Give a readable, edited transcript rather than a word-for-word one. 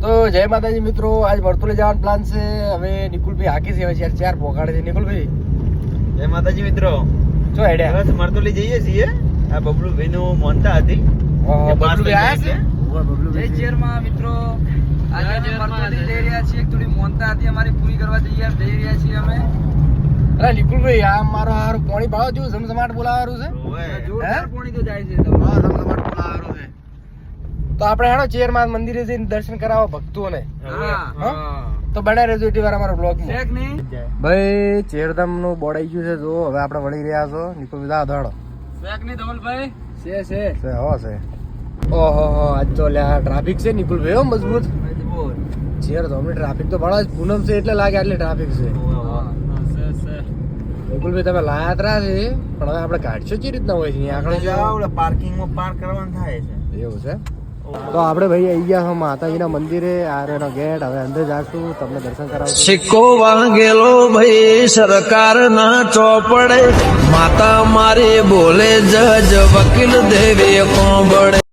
તો જય માતાજી મિત્રો, આજ વર્તુલી જવાનો પ્લાન છે. હવે નિકુલભાઈ હાકી છે, હવે ચાર પોકાડે છે. નિકુલભાઈ જય માતાજી મિત્રો, જો હેડ્યા બસ મરતોલી જઈએ છીએ. આ બબલુભાઈ નું મોનતા હતી. બબલુભાઈ આયા છે. જય ચેરમાં મિત્રો, આજે અમે મરતોલી જઈ રહ્યા છીએ. થોડી મોનતા હતી અમારી પૂરી કરવા જઈ રહ્યા છીએ અમે. અરે નિકુલભાઈ, આ મારો હારું પાણી ભાવ જેવું સમસમાટ બોલાવાનું છે. જોરદાર પાણી તો જાય છે. હા, સમસમાટ બોલાવાનું છે. તો આપણે હેડો ચેરમાં મંદિરે જઈને દર્શન કરાવો ભક્તોને. હા તો બનાવી રહેજો એટલી વાર અમારા બ્લોગમાં. છે કે નહીં? ભાઈ ચેરધામ નું બોર્ડ આવી ગયું છે. જો હવે આપણે વળી રહ્યા છો. નિકુલભાઈ દા દોડો છે કે નહીં ધવલભાઈ? છે છે હો છે. ઓહો આજ તો લ્યા ટ્રાફિક છે નિકુલભાઈ, હો મજબૂત. ચેરધામ ની ટ્રાફિક તો બડા પૂનમ છે એટલે લાગે આટલી ટ્રાફિક છે. નિકુલભાઈ તમે લાયાત્રા છે, પણ હવે આપણે કાઢશો કઈ રીતના હોય છે આંકડે પાર્કિંગ માં પાર્ક કરવાનું થાય છે. એવું છે. તો આપણે ભાઈ આવી ગયા માતાજીના મંદિરે. આરેનો ગેટ, હવે અંદર જાશું, તમને દર્શન કરાવશું. સિક્કો વાગેલો ભાઈ સરકાર ના ચોપડે, માતા મારી બોલે જજ વકીલ દેવે કોંબડે.